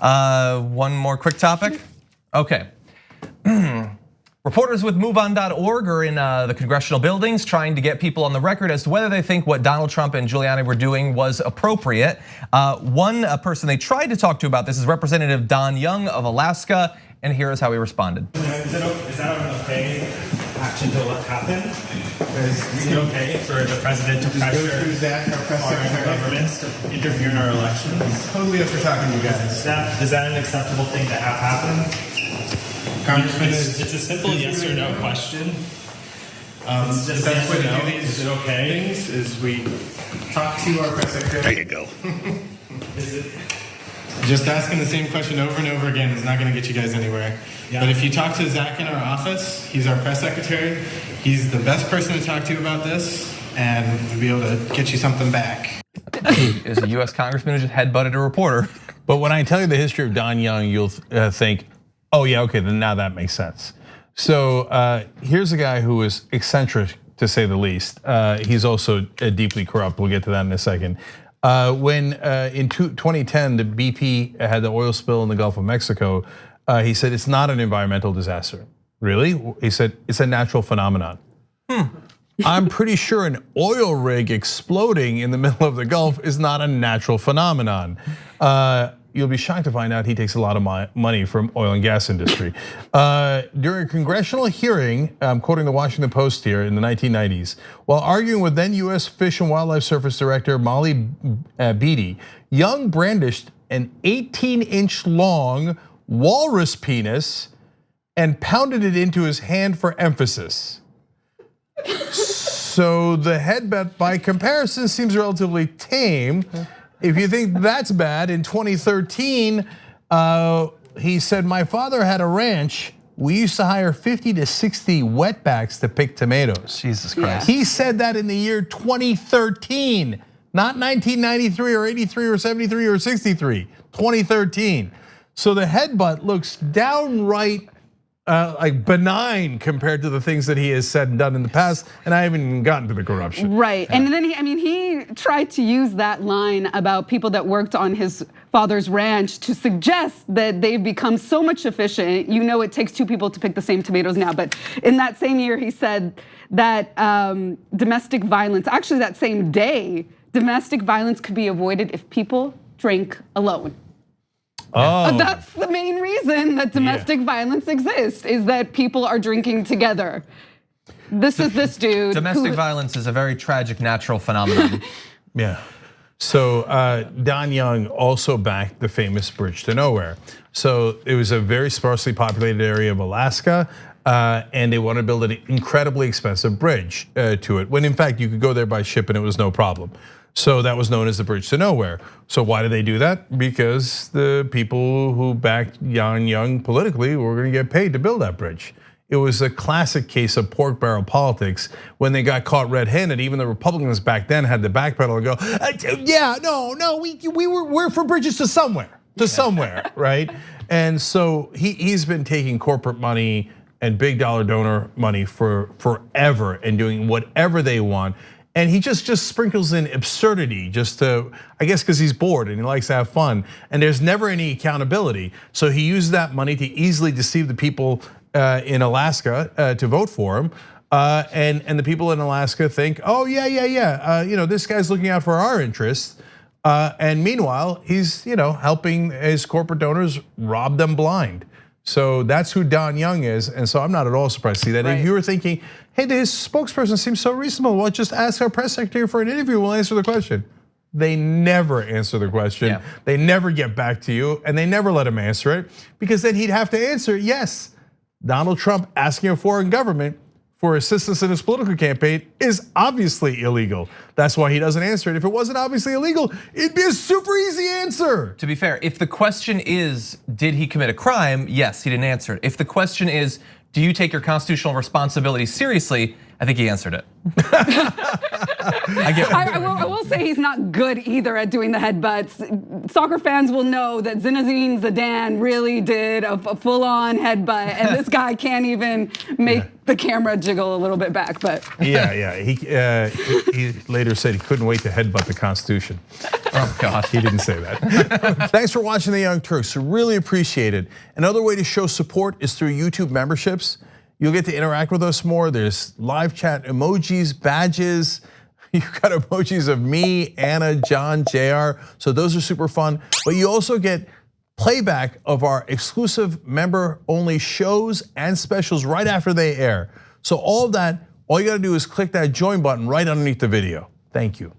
One more quick topic. Okay. Reporters with MoveOn.org are in the congressional buildings trying to get people on the record as to whether they think what Donald Trump and Giuliani were doing was appropriate. One person they tried to talk to about this is Representative Don Young of Alaska, and here is how he responded. Is that an okay action to what happened? Is it okay for the president to pressure foreign governments to interfere in our elections? Totally up for talking to you guys. Is that an acceptable thing to have happen? Congressman, it's a simple yes or no question. It's just the best way to do these is it okay? things is we talk to our press secretary. There you go. Is it? Just asking the same question over and over again is not going to get you guys anywhere. Yeah. But if you talk to Zach in our office, he's our press secretary. He's the best person to talk to about this, and we'll be able to get you something back. Is a US congressman who just headbutted a reporter. But when I tell you the history of Don Young, you'll think, oh yeah, okay, then now that makes sense. So here's a guy who is eccentric to say the least. He's also deeply corrupt. We'll get to that in a second. When in 2010, the BP had the oil spill in the Gulf of Mexico, he said it's not an environmental disaster. Really? He said it's a natural phenomenon. I'm pretty sure an oil rig exploding in the middle of the Gulf is not a natural phenomenon. You'll be shocked to find out he takes a lot of money from oil and gas industry. During a congressional hearing, I'm quoting the Washington Post here in the 1990s, while arguing with then US Fish and Wildlife Service Director Molly Beatty, Young brandished an 18-inch long walrus penis and pounded it into his hand for emphasis. So the headbutt by comparison seems relatively tame. If you think that's bad, in 2013, he said, my father had a ranch. We used to hire 50 to 60 wetbacks to pick tomatoes. Jesus Christ. He said that in the year 2013, not 1993 or 83 or 73 or 63, 2013. So the headbutt looks downright like benign compared to the things that he has said and done in the past, and I haven't even gotten to the corruption. Right, and then he tried to use that line about people that worked on his father's ranch to suggest that they've become so much efficient. You know, it takes two people to pick the same tomatoes now, but in that same year, he said that domestic violence, actually that same day, domestic violence could be avoided if people drank alone. Oh. That's the main reason that domestic violence exists, is that people are drinking together. This is this dude. Domestic violence is a very tragic natural phenomenon. Yeah. So Don Young also backed the famous Bridge to Nowhere. So it was a very sparsely populated area of Alaska, and they wanted to build an incredibly expensive bridge to it, when in fact you could go there by ship and it was no problem. So that was known as the Bridge to Nowhere. So why did they do that? Because the people who backed Don Young politically were gonna get paid to build that bridge. It was a classic case of pork barrel politics. When they got caught red-handed, even the Republicans back then had to backpedal and go, yeah, no, we're for bridges to somewhere, right? And so he's been taking corporate money and big dollar donor money for forever and doing whatever they want. And he just sprinkles in absurdity just to, I guess because he's bored and he likes to have fun. And there's never any accountability. So he uses that money to easily deceive the people in Alaska to vote for him. And the people in Alaska think, oh yeah, this guy's looking out for our interests. And meanwhile, he's helping his corporate donors rob them blind. So that's who Don Young is, and so I'm not at all surprised to see that. Right. If you were thinking, hey, his spokesperson seems so reasonable, well, just ask our press secretary for an interview, we'll answer the question. They never answer the question, yeah. They never get back to you, and they never let him answer it, because then he'd have to answer, yes, Donald Trump asking a foreign government for assistance in his political campaign is obviously illegal. That's why he doesn't answer it. If it wasn't obviously illegal, it'd be a super easy answer. To be fair, if the question is, did he commit a crime? Yes, he didn't answer it. If the question is, do you take your constitutional responsibility seriously? I think he answered it. I will say he's not good either at doing the headbutts. Soccer fans will know that Zinedine Zidane really did a full-on headbutt, and this guy can't even make the camera jiggle a little bit back. But yeah. He later said he couldn't wait to headbutt the Constitution. Oh God, he didn't say that. Thanks for watching the Young Turks. Really appreciate it. Another way to show support is through YouTube memberships. You'll get to interact with us more. There's live chat emojis, badges. You've got emojis of me, Anna, John, JR. So those are super fun. But you also get playback of our exclusive member-only shows and specials right after they air. So all of that, all you gotta do is click that join button right underneath the video. Thank you.